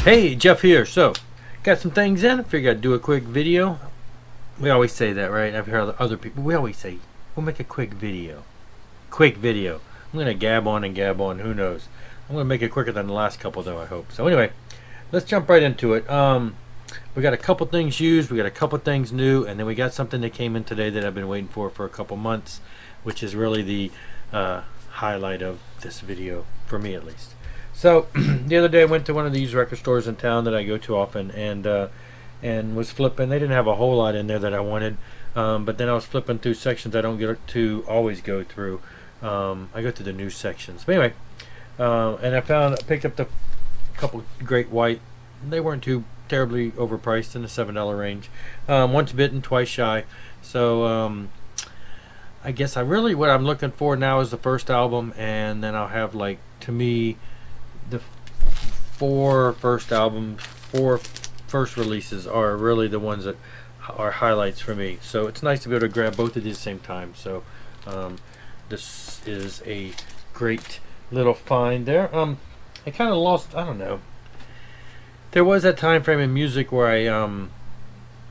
Hey, Jeff here. So, got some things in. Figured I'd do a quick video. We always say that, right? I've heard other people. We always say, we'll make a quick video. Quick video. I'm going to gab on and gab on. Who knows? I'm going to make it quicker than the last couple, though, I hope. So, anyway, let's jump right into it. We got a couple things used. We got a couple things new. And then we got something that came in today that I've been waiting for a couple months, which is really the highlight of this video, for me at least. So the other day I went to one of these record stores in town that I go to often, and was flipping. They didn't have a whole lot in there that I wanted, but then I was flipping through sections I don't get to always go through. I go through the new sections. But anyway, and I picked up the couple Great White. They weren't too terribly overpriced, in the $7 range. Once bitten, twice shy. So I guess what I'm looking for now is the first album, and then I'll have, like, to me, the four first releases are really the ones that are highlights for me. So it's nice to be able to grab both of these at the same time. So this is a great little find there. I kind of lost, I don't know. There was that time frame in music where I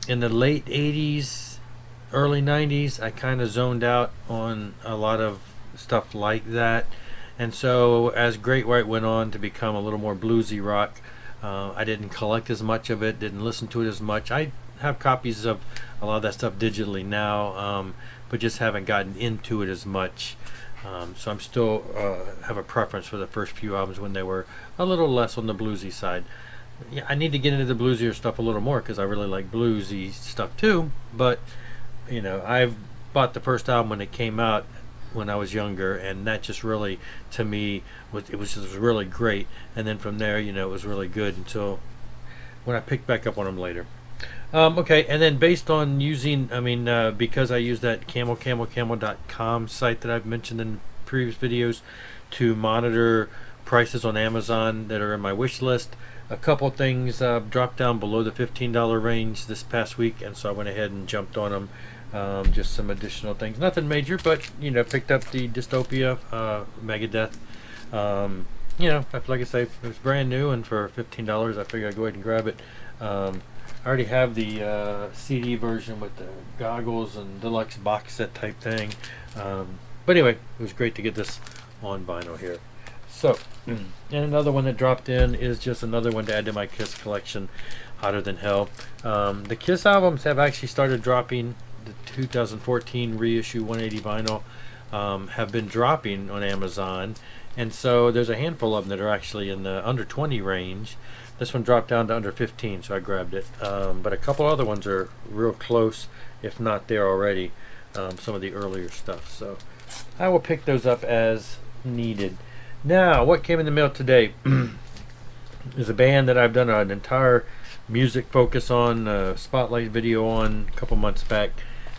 in the late 80s, early 90s, I kind of zoned out on a lot of stuff like that. And so as Great White went on to become a little more bluesy rock, I didn't collect as much of it, didn't listen to it as much. I have copies of a lot of that stuff digitally now, but just haven't gotten into it as much. So I'm still have a preference for the first few albums when they were a little less on the bluesy side. Yeah, I need to get into the bluesier stuff a little more because I really like bluesy stuff too. But you know, I've bought the first album when it came out when I was younger, and that just really, to me, was really great. And then from there, you know, it was really good until when I picked back up on them later. Okay, and then based on using, because I use that camel.com site that I've mentioned in previous videos to monitor prices on Amazon that are in my wish list, a couple things dropped down below the $15 range this past week, and so I went ahead and jumped on them. Just some additional things, nothing major, but you know, picked up the Dystopia Megadeth. You know, like I say, it was brand new, and for $15 I figured I'd go ahead and grab it. I already have the CD version with the goggles and deluxe box set type thing, but anyway, it was great to get this on vinyl here. So, and another one that dropped in is just another one to add to my Kiss collection, Hotter Than Hell. The Kiss albums have actually started dropping. The 2014 reissue 180 vinyl have been dropping on Amazon, and so there's a handful of them that are actually in the under 20 range. This one dropped down to under 15, so I grabbed it. But a couple other ones are real close, if not there already, some of the earlier stuff. So I will pick those up as needed. Now, what came in the mail today is a band that I've done an entire music focus on, spotlight video on a couple months back,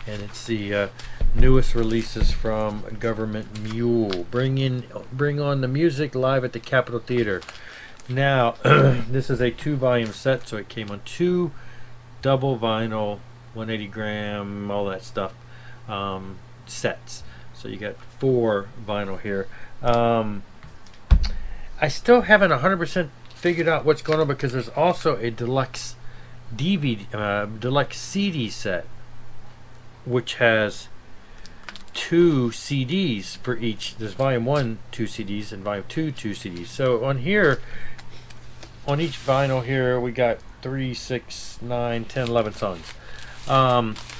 and it's the newest releases from Govt Mule. Bring on the music live at the Capitol Theater. Now, this is a 2-volume set, so it came on 2 double vinyl, 180 gram, all that stuff, sets. So you got 4 vinyl here. I still haven't 100% figured out what's going on, because there's also a deluxe deluxe CD set, which has 2 CDs for each. There's volume 1 2 CDs and volume 2 2 CDs. So on here, on each vinyl here, we got 3, 6, 9, 10, 11 songs.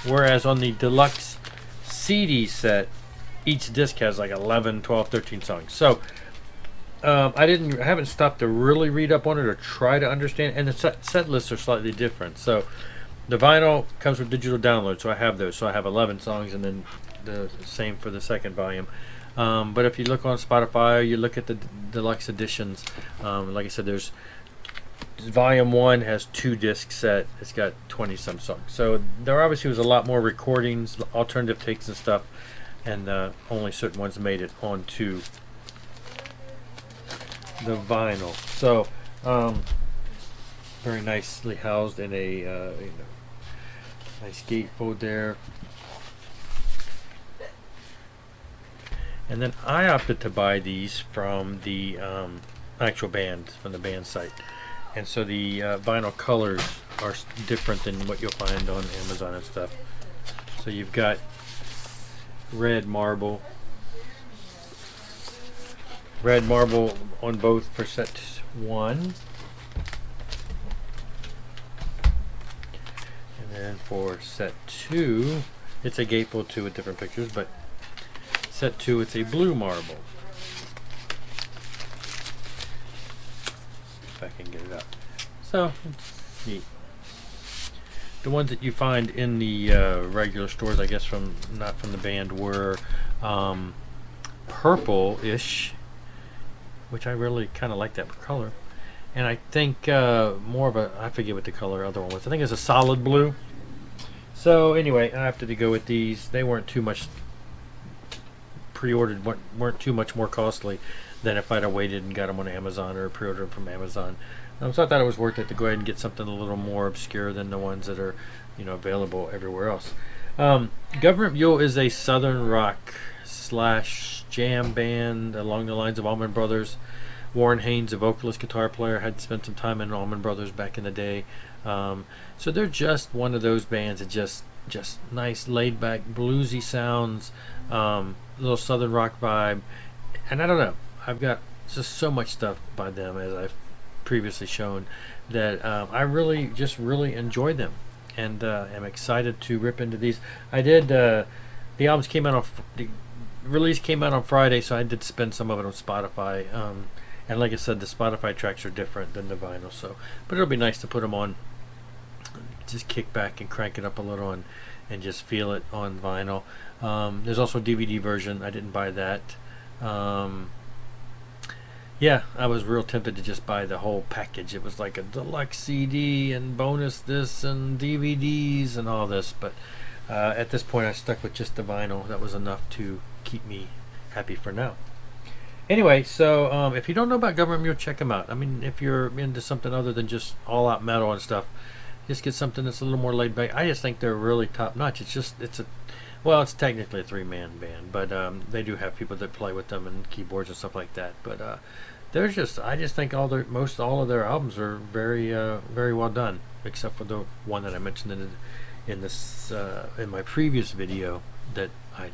Whereas on the deluxe CD set, each disc has like 11, 12, 13 songs. So I haven't stopped to really read up on it or try to understand, and the set lists are slightly different. So the vinyl comes with digital download, so I have those. So I have 11 songs, and then the same for the second volume. But if you look on Spotify, or you look at the deluxe editions, like I said, there's volume 1 has 2 disc set. It's got 20 some songs. So there obviously was a lot more recordings, alternative takes and stuff, and only certain ones made it onto the vinyl. So very nicely housed in a nice gatefold there. And then I opted to buy these from the actual band, from the band site. and so the vinyl colors are different than what you'll find on Amazon and stuff. So you've got red marble on both for set 1, and then for set 2, it's a gatefold too with different pictures, but set 2 it's a blue marble. If I can get it up. So it's neat. The ones that you find in the regular stores, I guess not from the band, were purple-ish, which I really kind of like that color. And I think more of a, I forget what the color other one was. I think it's a solid blue. So anyway, I opted to go with these. They weren't too much pre-ordered, weren't too much more costly than if I'd have waited and got them on Amazon or pre-ordered them from Amazon. So I thought it was worth it to go ahead and get something a little more obscure than the ones that are, available everywhere else. Govt Mule is a southern rock / jam band along the lines of Allman Brothers. Warren Haynes, a vocalist guitar player, had spent some time in Allman Brothers back in the day. So they're just one of those bands that just nice laid back bluesy sounds, little southern rock vibe, and I don't know, I've got just so much stuff by them, as I've previously shown, that I really enjoy them, and am excited to rip into these. I did the albums came out on the release came out on Friday, so I did spend some of it on Spotify, and like I said, the Spotify tracks are different than the vinyl, so but it'll be nice to put them on, just kick back and crank it up a little and just feel it on vinyl. There's also a DVD version. I didn't buy that. Yeah, I was real tempted to just buy the whole package. It was like a deluxe CD and bonus this and DVDs and all this, but at this point I stuck with just the vinyl. That was enough to keep me happy for now. Anyway, so if you don't know about Govt Mule, check them out. I mean, if you're into something other than just all-out metal and stuff, just get something that's a little more laid back. I just think they're really top-notch. It's technically a 3-man band, but they do have people that play with them and keyboards and stuff like that. But I just think all of their albums are very very well done, except for the one that I mentioned in my previous video that I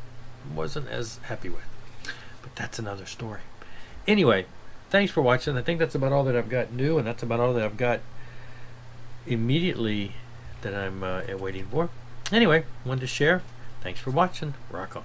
wasn't as happy with. But that's another story. Anyway, thanks for watching. I think that's about all that I've got new, and that's about all that I've got immediately that I'm waiting for. Anyway, wanted to share. Thanks for watching. Rock on.